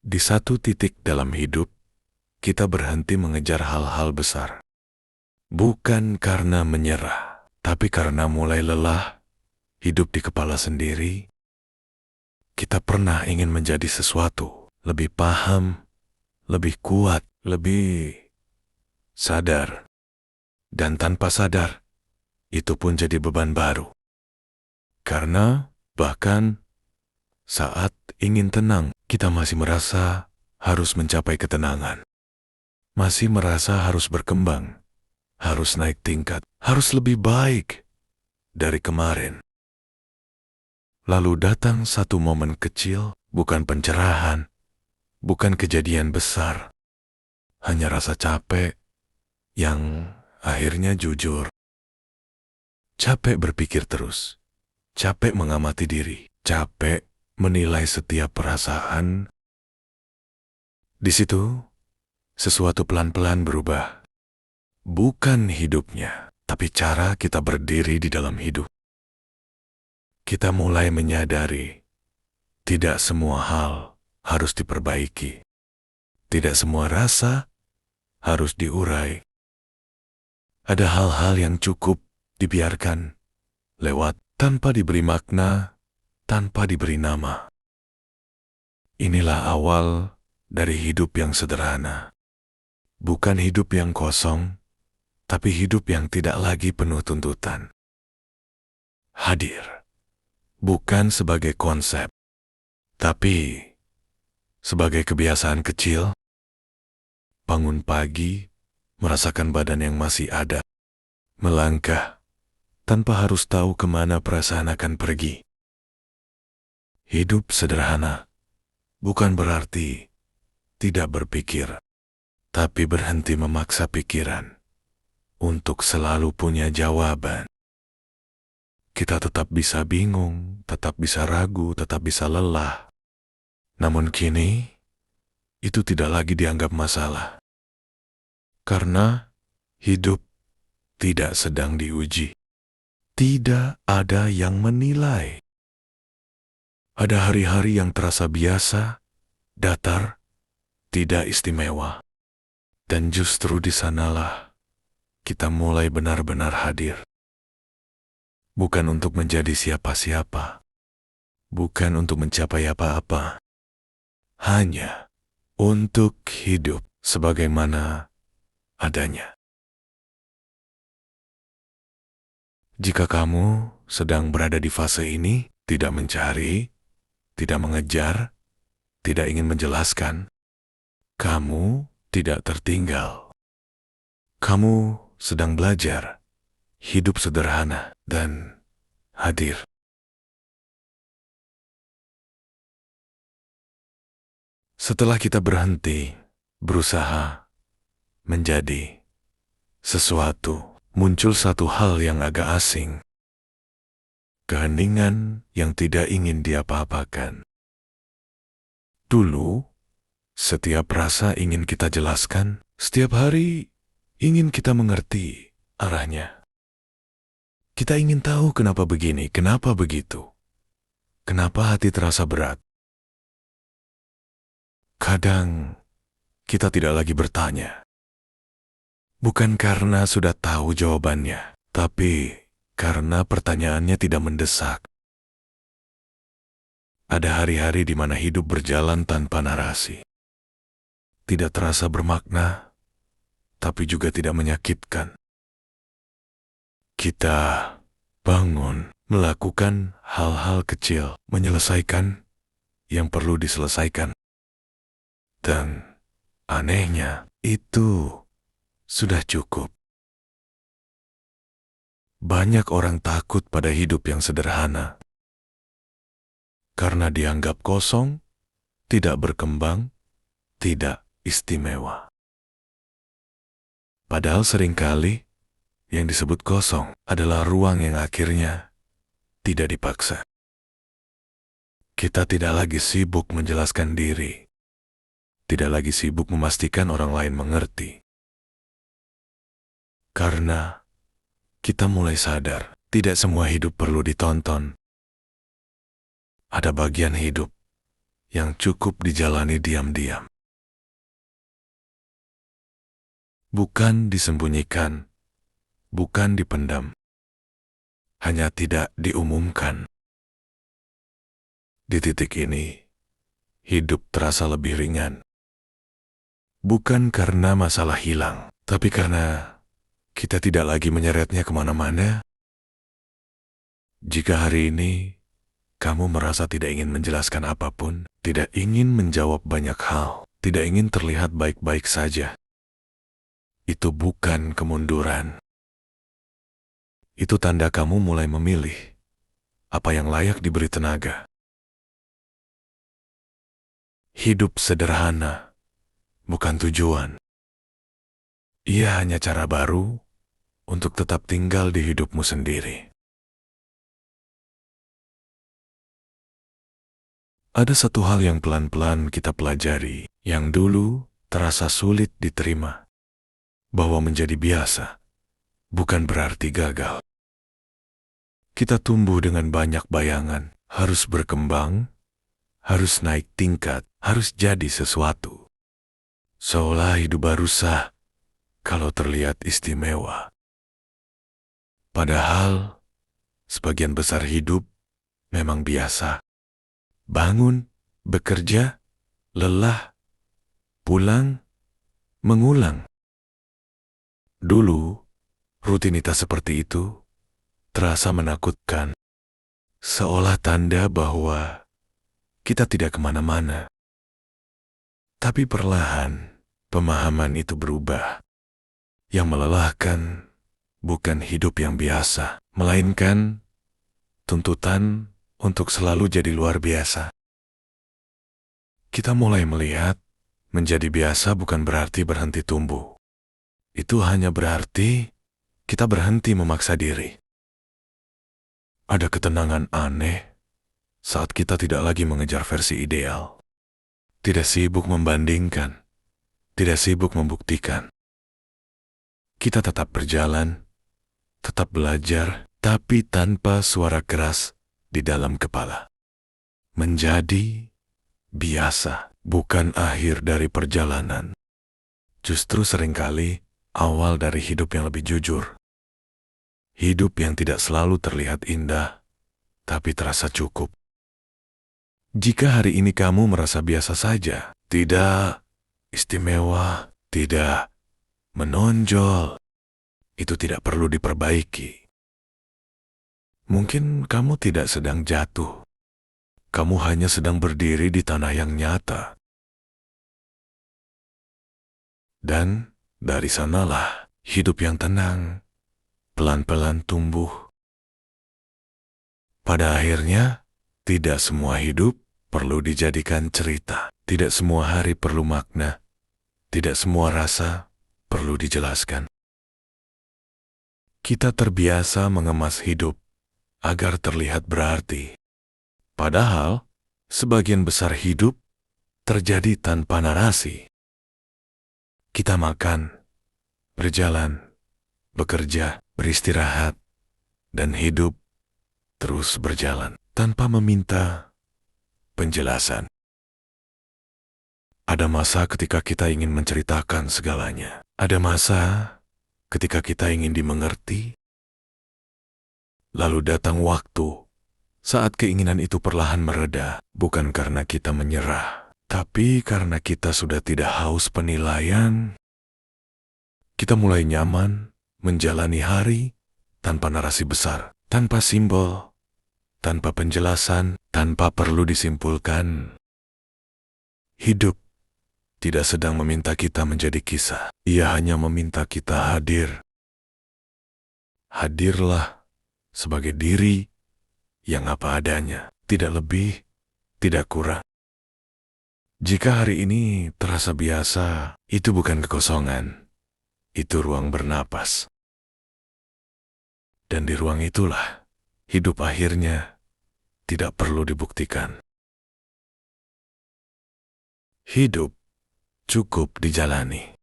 Di satu titik dalam hidup, kita berhenti mengejar hal-hal besar. Bukan karena menyerah, tapi karena mulai lelah, hidup di kepala sendiri. Kita pernah ingin menjadi sesuatu, lebih paham, lebih kuat, lebih sadar. Dan tanpa sadar, itu pun jadi beban baru. Karena bahkan saat ingin tenang, kita masih merasa harus mencapai ketenangan. Masih merasa harus berkembang, harus naik tingkat, harus lebih baik dari kemarin. Lalu datang satu momen kecil, bukan pencerahan, bukan kejadian besar, hanya rasa capek yang akhirnya jujur. Capek berpikir terus, capek mengamati diri, capek menilai setiap perasaan. Di situ, sesuatu pelan-pelan berubah. Bukan hidupnya, tapi cara kita berdiri di dalam hidup. Kita mulai menyadari, tidak semua hal harus diperbaiki. Tidak semua rasa harus diurai. Ada hal-hal yang cukup dibiarkan lewat tanpa diberi makna, tanpa diberi nama. Inilah awal dari hidup yang sederhana. Bukan hidup yang kosong, tapi hidup yang tidak lagi penuh tuntutan. Hadir, bukan sebagai konsep, tapi sebagai kebiasaan kecil. Bangun pagi, merasakan badan yang masih ada. Melangkah, tanpa harus tahu kemana perasaan akan pergi. Hidup sederhana bukan berarti tidak berpikir, tapi berhenti memaksa pikiran untuk selalu punya jawaban. Kita tetap bisa bingung, tetap bisa ragu, tetap bisa lelah. Namun kini, itu tidak lagi dianggap masalah. Karena hidup tidak sedang diuji. Tidak ada yang menilai. Ada hari-hari yang terasa biasa, datar, tidak istimewa. Dan justru di sanalah kita mulai benar-benar hadir. Bukan untuk menjadi siapa-siapa. Bukan untuk mencapai apa-apa. Hanya untuk hidup sebagaimana adanya. Jika kamu sedang berada di fase ini, tidak mencari, tidak mengejar, tidak ingin menjelaskan, kamu tidak tertinggal. Kamu sedang belajar hidup sederhana dan hadir. Setelah kita berhenti berusaha menjadi sesuatu, muncul satu hal yang agak asing. Keheningan yang tidak ingin diapa-apakan. Dulu, setiap rasa ingin kita jelaskan, setiap hari ingin kita mengerti arahnya. Kita ingin tahu kenapa begini, kenapa begitu. Kenapa hati terasa berat. Kadang, kita tidak lagi bertanya. Bukan karena sudah tahu jawabannya, tapi karena pertanyaannya tidak mendesak. Ada hari-hari di mana hidup berjalan tanpa narasi. Tidak terasa bermakna, tapi juga tidak menyakitkan. Kita bangun, melakukan hal-hal kecil, menyelesaikan yang perlu diselesaikan. Dan anehnya, itu sudah cukup. Banyak orang takut pada hidup yang sederhana. Karena dianggap kosong, tidak berkembang, tidak istimewa. Padahal seringkali, yang disebut kosong adalah ruang yang akhirnya tidak dipaksa. Kita tidak lagi sibuk menjelaskan diri. Tidak lagi sibuk memastikan orang lain mengerti. Karena kita mulai sadar, tidak semua hidup perlu ditonton. Ada bagian hidup yang cukup dijalani diam-diam. Bukan disembunyikan, bukan dipendam, hanya tidak diumumkan. Di titik ini, hidup terasa lebih ringan. Bukan karena masalah hilang, tapi karena kita tidak lagi menyeretnya kemana-mana. Jika hari ini kamu merasa tidak ingin menjelaskan apapun, tidak ingin menjawab banyak hal, tidak ingin terlihat baik-baik saja, itu bukan kemunduran. Itu tanda kamu mulai memilih apa yang layak diberi tenaga. Hidup sederhana, bukan tujuan. Ia hanya cara baru untuk tetap tinggal di hidupmu sendiri. Ada satu hal yang pelan-pelan kita pelajari, yang dulu terasa sulit diterima, bahwa menjadi biasa bukan berarti gagal. Kita tumbuh dengan banyak bayangan, harus berkembang, harus naik tingkat, harus jadi sesuatu. Seolah hidup baru sah kalau terlihat istimewa. Padahal, sebagian besar hidup memang biasa. Bangun, bekerja, lelah, pulang, mengulang. Dulu, rutinitas seperti itu terasa menakutkan, seolah tanda bahwa kita tidak kemana-mana. Tapi perlahan, pemahaman itu berubah. Yang melelahkan bukan hidup yang biasa, melainkan tuntutan untuk selalu jadi luar biasa. Kita mulai melihat, menjadi biasa bukan berarti berhenti tumbuh. Itu hanya berarti kita berhenti memaksa diri. Ada ketenangan aneh saat kita tidak lagi mengejar versi ideal. Tidak sibuk membandingkan, tidak sibuk membuktikan. Kita tetap berjalan, tetap belajar, tapi tanpa suara keras di dalam kepala. Menjadi biasa bukan akhir dari perjalanan. Justru seringkali awal dari hidup yang lebih jujur. Hidup yang tidak selalu terlihat indah, tapi terasa cukup. Jika hari ini kamu merasa biasa saja, tidak istimewa, tidak menonjol, itu tidak perlu diperbaiki. Mungkin kamu tidak sedang jatuh. Kamu hanya sedang berdiri di tanah yang nyata. Dan dari sanalah hidup yang tenang, pelan-pelan tumbuh. Pada akhirnya, tidak semua hidup perlu dijadikan cerita. Tidak semua hari perlu makna. Tidak semua rasa perlu dijelaskan. Kita terbiasa mengemas hidup agar terlihat berarti. Padahal, sebagian besar hidup terjadi tanpa narasi. Kita makan, berjalan, bekerja, beristirahat, dan hidup terus berjalan tanpa meminta penjelasan. Ada masa ketika kita ingin menceritakan segalanya. Ada masa ketika kita ingin dimengerti. Lalu datang waktu saat keinginan itu perlahan mereda, bukan karena kita menyerah, tapi karena kita sudah tidak haus penilaian. Kita mulai nyaman menjalani hari tanpa narasi besar, tanpa simbol, tanpa penjelasan, tanpa perlu disimpulkan. Hidup tidak sedang meminta kita menjadi kisah. Ia hanya meminta kita hadir. Hadirlah sebagai diri yang apa adanya, tidak lebih, tidak kurang. Jika hari ini terasa biasa, itu bukan kekosongan, itu ruang bernapas. Dan di ruang itulah, hidup akhirnya tidak perlu dibuktikan. Hidup cukup dijalani.